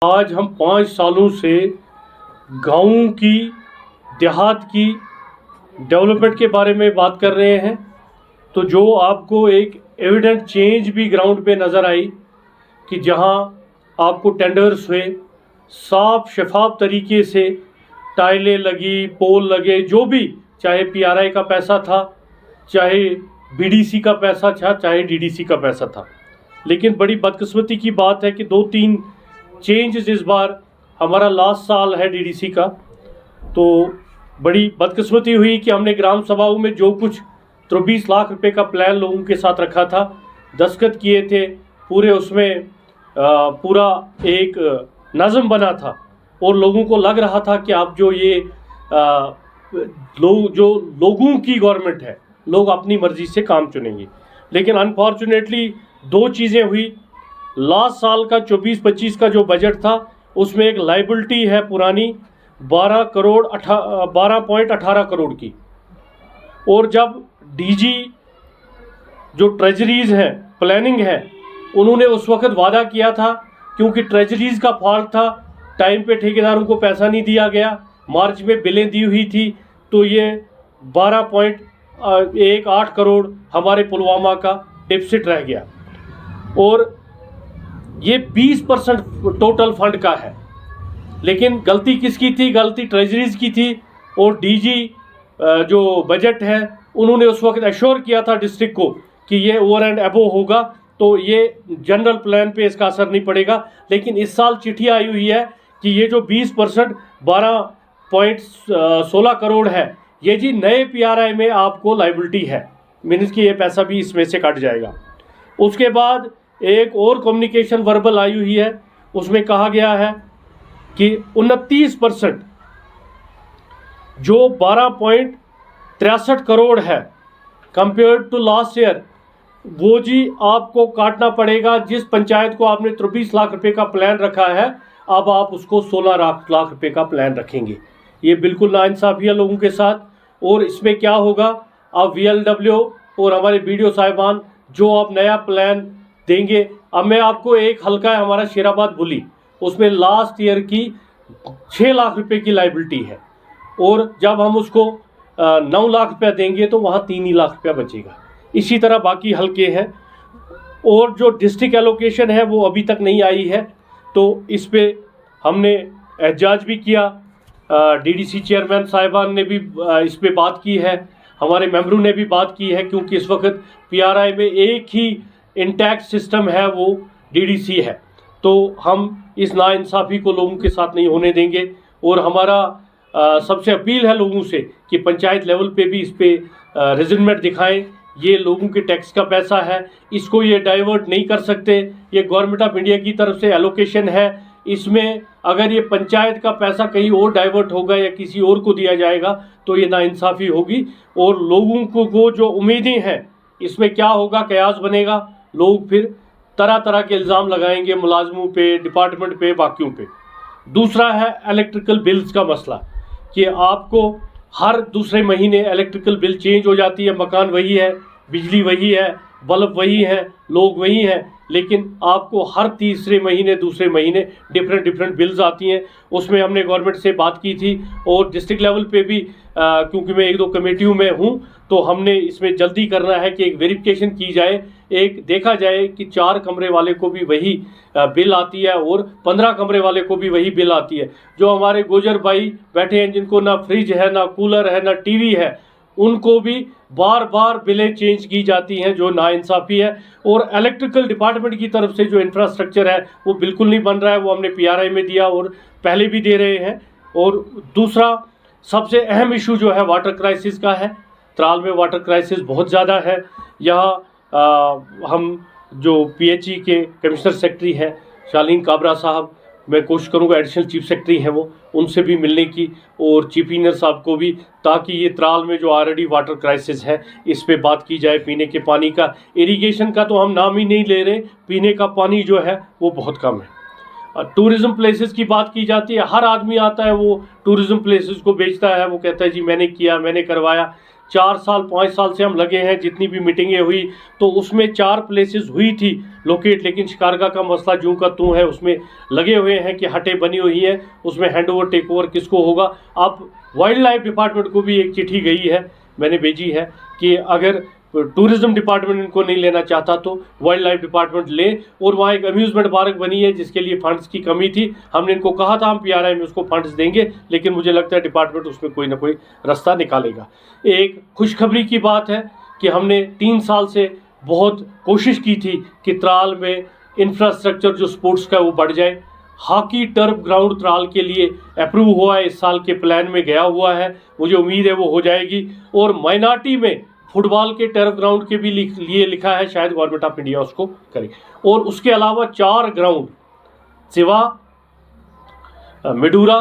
आज हम 5 सालों से गाँव की, देहात की डेवलपमेंट के बारे में बात कर रहे हैं। तो जो आपको एक एविडेंट चेंज भी ग्राउंड पे नज़र आई कि जहां आपको टेंडर्स हुए, साफ शफाफ तरीके से टाइलें लगी, पोल लगे, जो भी, चाहे पीआरआई का पैसा था, चाहे बीडीसी का पैसा था, चाहे डीडीसी का पैसा था। लेकिन बड़ी बदकिस्मती की बात है कि 2-3 चेंजेस इस बार, हमारा लास्ट साल है डीडीसी का, तो बड़ी बदकिस्मती हुई कि हमने ग्राम सभाओं में जो कुछ 23 लाख रुपए का प्लान लोगों के साथ रखा था, दस्तखत किए थे पूरे, उसमें पूरा एक नज़म बना था और लोगों को लग रहा था कि आप जो ये लोगों की गवर्नमेंट है, लोग अपनी मर्ज़ी से काम चुनेंगे। लेकिन अनफॉर्चुनेटली 2 चीज़ें हुई। लास्ट साल का 24-25 का जो बजट था, उसमें एक लाइबिलिटी है पुरानी 12.18 करोड़ की, और जब डीजी जो ट्रेजरीज हैं, प्लानिंग है, उन्होंने उस वक्त वादा किया था, क्योंकि ट्रेजरीज का फॉल्ट था, टाइम पे ठेकेदारों को पैसा नहीं दिया गया, मार्च में बिलें दी हुई थी, तो ये 12.18 करोड़ हमारे पुलवामा का डिफिसिट रह गया। और ये 20% टोटल फंड का है। लेकिन गलती किसकी थी? गलती ट्रेजरीज की थी। और डीजी जो बजट है, उन्होंने उस वक्त एश्योर किया था डिस्ट्रिक्ट को कि ये ओवर एंड अबो होगा, तो ये जनरल प्लान पे इसका असर नहीं पड़ेगा। लेकिन इस साल चिट्ठी आई हुई है कि ये जो 20% 12.16 करोड़ है, ये जी नए पीआरआई में आपको लाइबिलिटी है, मीन्स कि ये पैसा भी इसमें से कट जाएगा। उसके बाद एक और कम्युनिकेशन वर्बल आई हुई है, उसमें कहा गया है कि 29% जो 12.63 करोड़ है कंपेयर टू लास्ट ईयर, वो जी आपको काटना पड़ेगा। जिस पंचायत को आपने 23 लाख रुपए का प्लान रखा है, अब आप उसको 16 लाख रुपए का प्लान रखेंगे। ये बिल्कुल नाइंसाफ़ी है लोगों के साथ। और इसमें क्या होगा, अब वीएलडब्ल्यू और हमारे बीडीओ साहिबान जो आप नया प्लान देंगे, अब मैं आपको एक हल्का है हमारा शेराबाद बुली, उसमें लास्ट ईयर की 6 लाख रुपए की लाइबिलिटी है, और जब हम उसको 9 लाख रुपया देंगे तो वहाँ 3 ही लाख रुपया बचेगा। इसी तरह बाकी हल्के हैं। और जो डिस्ट्रिक्ट एलोकेशन है वो अभी तक नहीं आई है, तो इस पे हमने एहजाज भी किया। डीडीसी चेयरमैन साहिबान ने भी इस पे बात की है, हमारे मेंबरों ने भी बात की है, क्योंकि इस वक्त पीआरआई में एक ही इंटैक्ट सिस्टम है, वो डीडीसी है। तो हम इस नाइंसाफ़ी को लोगों के साथ नहीं होने देंगे। और हमारा सबसे अपील है लोगों से कि पंचायत लेवल पे भी इस पे रेजिग्नमेंट दिखाएं। ये लोगों के टैक्स का पैसा है, इसको ये डाइवर्ट नहीं कर सकते। ये गवर्नमेंट ऑफ इंडिया की तरफ से एलोकेशन है, इसमें अगर ये पंचायत का पैसा कहीं और डाइवर्ट होगा या किसी और को दिया जाएगा तो ये नाइंसाफ़ी होगी। और लोगों को जो उम्मीदें हैं, इसमें क्या होगा, कयास बनेगा, लोग फिर तरह तरह के इल्ज़ाम लगाएंगे मुलाजमों पे, डिपार्टमेंट पे, बाकियों पे। दूसरा है इलेक्ट्रिकल बिल्स का मसला, कि आपको हर दूसरे महीने इलेक्ट्रिकल बिल चेंज हो जाती है। मकान वही है, बिजली वही है, बल्ब वही है, लोग वही हैं, लेकिन आपको हर तीसरे महीने, दूसरे महीने डिफरेंट बिल्स आती हैं। उसमें हमने गवर्नमेंट से बात की थी, और डिस्ट्रिक्ट लेवल पे भी क्योंकि मैं 1-2 कमेटियों में हूँ, तो हमने इसमें जल्दी करना है कि एक वेरिफिकेशन की जाए, एक देखा जाए कि 4 कमरे वाले को भी वही बिल आती है और 15 कमरे वाले को भी वही बिल आती है। जो हमारे गुजर भाई बैठे हैं, जिनको ना फ्रिज है, ना कूलर है, ना टीवी है, उनको भी बार बार बिलें चेंज की जाती हैं, जो नाइंसाफ़ी है। और इलेक्ट्रिकल डिपार्टमेंट की तरफ से जो इंफ्रास्ट्रक्चर है वो बिल्कुल नहीं बन रहा है, वो हमने पीआरआई में दिया और पहले भी दे रहे हैं। और दूसरा सबसे अहम इशू जो है वाटर क्राइसिस का है। त्राल में वाटर क्राइसिस बहुत ज़्यादा है। यहाँ हम जो पीएचई के कमिश्नर सेक्रेटरी हैं शालीन काबरा साहब, मैं कोशिश करूँगा, एडिशनल चीफ सेक्रेटरी हैं वो, उनसे भी मिलने की, और चीफ इंजीनियर साहब को भी, ताकि ये त्राल में जो ऑलरेडी वाटर क्राइसिस है इस पे बात की जाए। पीने के पानी का, इरिगेशन का तो हम नाम ही नहीं ले रहे, पीने का पानी जो है वो बहुत कम है। टूरिज़्म प्लेसेस की बात की जाती है, हर आदमी आता है वो टूरिज़्म प्लेसेस को बेचता है, वो कहता है जी मैंने किया, मैंने करवाया। 4 साल 5 साल से हम लगे हैं, जितनी भी मीटिंगें हुई तो उसमें 4 प्लेसेस हुई थी लोकेट, लेकिन शिकारगा का मसला जूं का तूं है, उसमें लगे हुए हैं कि हटें बनी हुई है, उसमें हैंड ओवर टेक ओवर किसको होगा। अब वाइल्ड लाइफ डिपार्टमेंट को भी एक चिट्ठी गई है, मैंने भेजी है कि अगर टूरिज्म डिपार्टमेंट इनको नहीं लेना चाहता तो वाइल्ड लाइफ डिपार्टमेंट ले। और वहाँ एक अम्यूज़मेंट पार्क बनी है जिसके लिए फंड्स की कमी थी, हमने इनको कहा था हम PRI में उसको फंड्स देंगे, लेकिन मुझे लगता है डिपार्टमेंट उसमें कोई ना कोई रास्ता निकालेगा। एक खुशखबरी की बात है कि हमने 3 साल से बहुत कोशिश की थी कि त्राल में इंफ्रास्ट्रक्चर जो स्पोर्ट्स का वो बढ़ जाए। हॉकी टर्फ ग्राउंड त्राल के लिए अप्रूव हुआ है, इस साल के प्लान में गया हुआ है, मुझे उम्मीद है वो हो जाएगी। और माइनॉरिटी में फुटबॉल के टर्फ ग्राउंड के भी लिए लिखा है, शायद गवर्नमेंट ऑफ इंडिया उसको करे। और उसके अलावा 4 ग्राउंड सिवा, मिडूरा,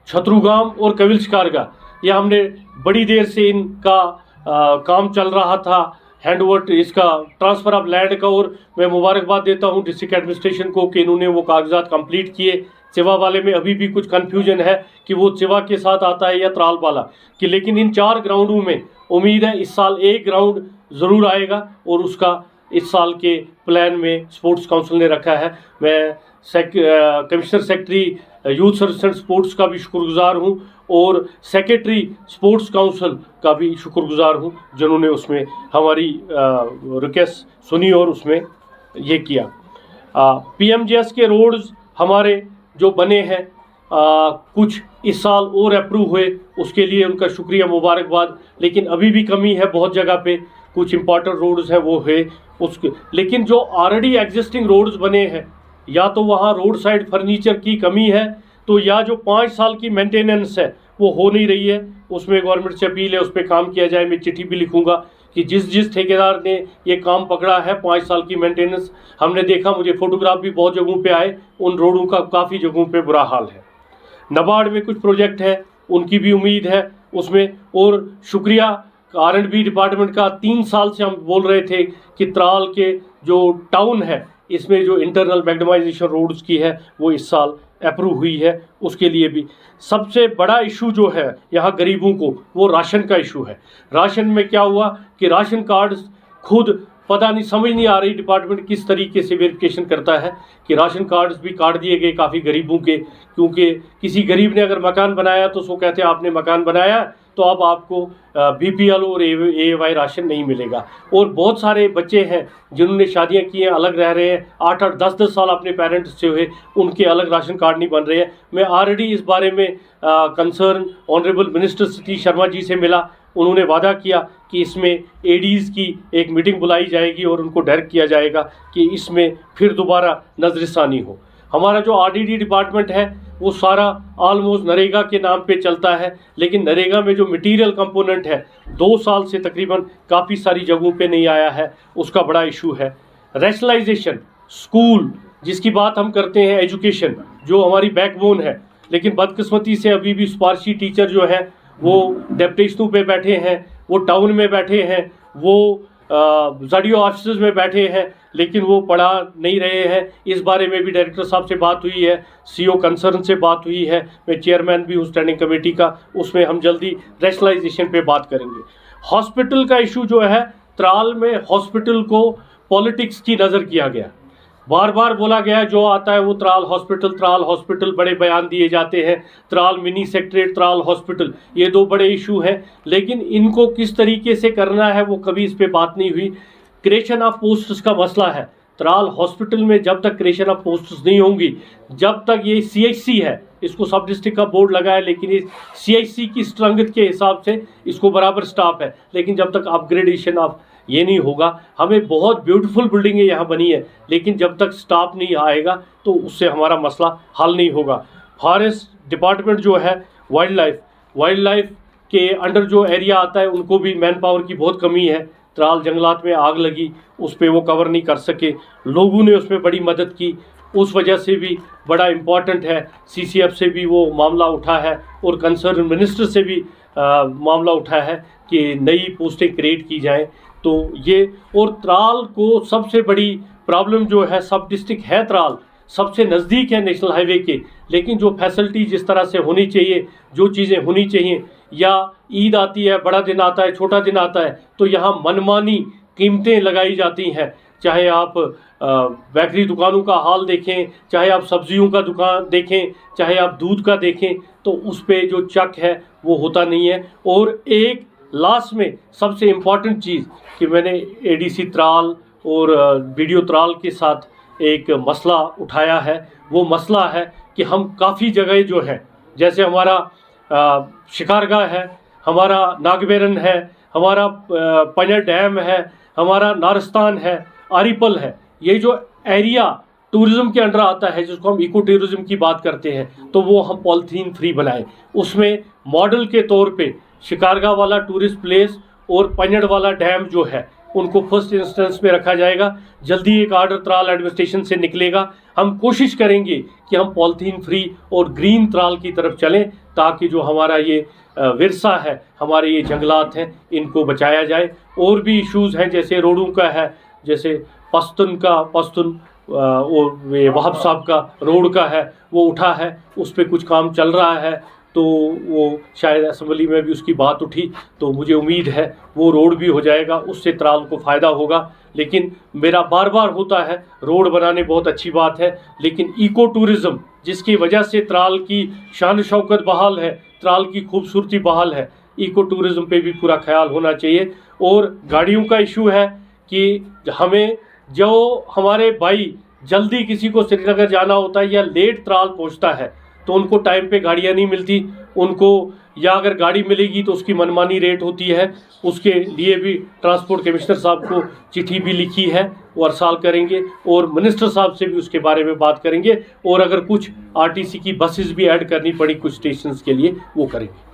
छतरुगाम और कविल शिकारगा, यह हमने बड़ी देर से इनका काम चल रहा था, हैंड ओवर इसका ट्रांसफ़र ऑफ लैंड का। और मैं मुबारकबाद देता हूं डिस्ट्रिक्ट एडमिनिस्ट्रेशन को कि इन्होंने वो कागजात कंप्लीट किए। सिवा वाले में अभी भी कुछ कन्फ्यूजन है कि वो सिवा के साथ आता है या त्राल वाला कि, लेकिन इन 4 ग्राउंडों में उम्मीद है इस साल एक ग्राउंड ज़रूर आएगा और उसका इस साल के प्लान में स्पोर्ट्स काउंसिल ने रखा है। मैं commissioner secretary youth service and sports का भी शुक्रगुजार हूं और सेक्रेटरी स्पोर्ट्स काउंसिल का भी शुक्रगुजार हूं जिन्होंने उसमें हमारी रिक्वेस्ट सुनी और उसमें ये किया। PMGS के रोड्स हमारे जो बने हैं कुछ इस साल और अप्रूव हुए, उसके लिए उनका शुक्रिया मुबारकबाद। लेकिन अभी भी कमी है बहुत जगह पे, कुछ इंपॉर्टेंट रोड्स हैं वो है उसके, लेकिन जो ऑलरेडी एग्जिस्टिंग रोड्स बने हैं या तो वहाँ रोड साइड फर्नीचर की कमी है, तो या जो 5 साल की मेंटेनेंस है वो हो नहीं रही है, उसमें गवर्नमेंट से अपील है उस पर काम किया जाए। मैं चिट्ठी भी लिखूंगा कि जिस ठेकेदार ने ये काम पकड़ा है 5 साल की मेंटेनेंस, हमने देखा, मुझे फोटोग्राफ भी बहुत जगहों पे आए, उन रोडों का काफ़ी जगहों पे बुरा हाल है। नाबार्ड में कुछ प्रोजेक्ट है, उनकी भी उम्मीद है उसमें। और शुक्रिया R&B डिपार्टमेंट का, 3 साल से हम बोल रहे थे कि त्राल के जो टाउन है इसमें जो इंटरनल मैग्डमाइजेशन रोड्स की है वो इस साल अप्रूव हुई है, उसके लिए भी। सबसे बड़ा इशू जो है यहाँ गरीबों को, वो राशन का इशू है। राशन में क्या हुआ कि राशन कार्ड खुद पता नहीं, समझ नहीं आ रही डिपार्टमेंट किस तरीके से वेरिफिकेशन करता है कि राशन कार्ड्स भी काट दिए गए काफ़ी गरीबों के, क्योंकि किसी गरीब ने अगर मकान बनाया तो उसको कहते हैं आपने मकान बनाया तो अब आपको BPL और AY राशन नहीं मिलेगा। और बहुत सारे बच्चे हैं जिन्होंने शादियां की हैं, अलग रह रहे हैं, 8-8 10-10 साल अपने पेरेंट्स से हुए, उनके अलग राशन कार्ड नहीं बन रहे हैं। मैं ऑलरेडी इस बारे में concern honourable minister Satish Sharma ji से मिला, उन्होंने वादा किया कि इसमें ADs की एक मीटिंग बुलाई जाएगी और उनको डायरेक्ट किया जाएगा कि इसमें फिर दोबारा नजरसानी हो। हमारा जो RDD डिपार्टमेंट है वो सारा ऑलमोस्ट नरेगा के नाम पे चलता है, लेकिन नरेगा में जो मटेरियल कंपोनेंट है 2 साल से तकरीबन काफ़ी सारी जगहों पे नहीं आया है, उसका बड़ा इशू है। रैशनलाइजेशन स्कूल जिसकी बात हम करते हैं, एजुकेशन जो हमारी बैकबोन है, लेकिन बदकिस्मती से अभी भी सिफारशी टीचर जो है वो डेप्यूटेशनों पे बैठे हैं, वो टाउन में बैठे हैं, वो ZDO ऑफिस में बैठे हैं, लेकिन वो पढ़ा नहीं रहे हैं। इस बारे में भी डायरेक्टर साहब से बात हुई है, CO कंसर्न से बात हुई है, मैं चेयरमैन भी हूँ स्टैंडिंग कमेटी का, उसमें हम जल्दी रैशनलाइजेशन पे बात करेंगे। हॉस्पिटल का इशू जो है, त्राल में हॉस्पिटल को पॉलिटिक्स की नज़र किया गया, बार बार बोला गया जो आता है वो त्राल हॉस्पिटल, बड़े बयान दिए जाते हैं, Tral mini secretariat, Tral hospital, ये 2 बड़े इशू हैं, लेकिन इनको किस तरीके से करना है वो कभी इस पे बात नहीं हुई। क्रिएशन ऑफ पोस्ट्स का मसला है, त्राल हॉस्पिटल में जब तक क्रिएशन ऑफ पोस्ट्स नहीं होंगी, जब तक ये CHC है, इसको सब डिस्ट्रिक्ट का बोर्ड लगा है, लेकिन ये CHC की स्ट्रेंथ के हिसाब से इसको बराबर स्टाफ है, लेकिन जब तक अपग्रेडेशन ऑफ ये नहीं होगा, हमें बहुत ब्यूटीफुल बिल्डिंगें यहाँ बनी है, लेकिन जब तक स्टाफ नहीं आएगा तो उससे हमारा मसला हल नहीं होगा। फॉरेस्ट डिपार्टमेंट जो है, वाइल्ड लाइफ के अंडर जो एरिया आता है उनको भी मैन पावर की बहुत कमी है। त्राल जंगलात में आग लगी, उस पर वो कवर नहीं कर सके, लोगों ने उसमें बड़ी मदद की, उस वजह से भी बड़ा इम्पॉर्टेंट है। CCF से भी वो मामला उठा है और कंसर्न मिनिस्टर से भी मामला उठा है कि नई पोस्टें क्रिएट की जाएं। तो ये, और त्राल को सबसे बड़ी प्रॉब्लम जो है, सब डिस्ट्रिक्ट है त्राल, सबसे नज़दीक है नेशनल हाईवे के, लेकिन जो फैसिलिटी जिस तरह से होनी चाहिए, जो चीज़ें होनी चाहिए, या ईद आती है, बड़ा दिन आता है, छोटा दिन आता है, तो यहाँ मनमानी कीमतें लगाई जाती हैं। चाहे आप बेकरी दुकानों का हाल देखें, चाहे आप सब्जियों का दुकान देखें, चाहे आप दूध का देखें, तो उस पे जो चक है वो होता नहीं है। और एक लास्ट में सबसे इम्पॉर्टेंट चीज़ कि मैंने एडीसी त्राल और वीडियो त्राल के साथ एक मसला उठाया है, वो मसला है कि हम काफ़ी जगह जो है, जैसे हमारा शिकारगाह है, हमारा नागबेरन है, हमारा पन्यर डैम है, हमारा नारस्तान है, आरीपल है, ये जो एरिया टूरिज़्म के अंडर आता है, जिसको हम इको टूरिज़्म की बात करते हैं, तो वो हम पॉलीथीन फ्री बनाएं। उसमें मॉडल के तौर पे शिकारगाह वाला टूरिस्ट प्लेस और पन्यर वाला डैम जो है उनको फर्स्ट इंस्टेंस में रखा जाएगा। जल्दी एक आर्डर त्राल एडमिनिस्ट्रेशन से निकलेगा। हम कोशिश करेंगे कि हम पॉलीथीन फ्री और ग्रीन त्राल की तरफ चलें, ताकि जो हमारा ये विरसा है, हमारे ये जंगलात हैं, इनको बचाया जाए। और भी इश्यूज़ हैं, जैसे रोडों का है, जैसे पश्तून और वहाब साहब का रोड का है, वो उठा है, उस पर कुछ काम चल रहा है, तो वो शायद असेंबली में भी उसकी बात उठी, तो मुझे उम्मीद है वो रोड भी हो जाएगा, उससे त्राल को फ़ायदा होगा। लेकिन मेरा बार बार होता है, रोड बनाने बहुत अच्छी बात है, लेकिन इको टूरिज़्म जिसकी वजह से त्राल की शान शौकत बहाल है, त्राल की खूबसूरती बहाल है, इको टूरिज़्म पे भी पूरा ख्याल होना चाहिए। और गाड़ियों का इशू है कि हमें जो हमारे भाई जल्दी किसी को श्रीनगर जाना होता है या लेट त्राल पहुंचता है, तो उनको टाइम पे गाड़ियां नहीं मिलती उनको, या अगर गाड़ी मिलेगी तो उसकी मनमानी रेट होती है। उसके लिए भी ट्रांसपोर्ट कमिश्नर साहब को चिट्ठी भी लिखी है, वो अरसाल करेंगे, और मिनिस्टर साहब से भी उसके बारे में बात करेंगे। और अगर कुछ आरटीसी की बसेस भी ऐड करनी पड़ी कुछ स्टेशंस के लिए, वो करेंगे।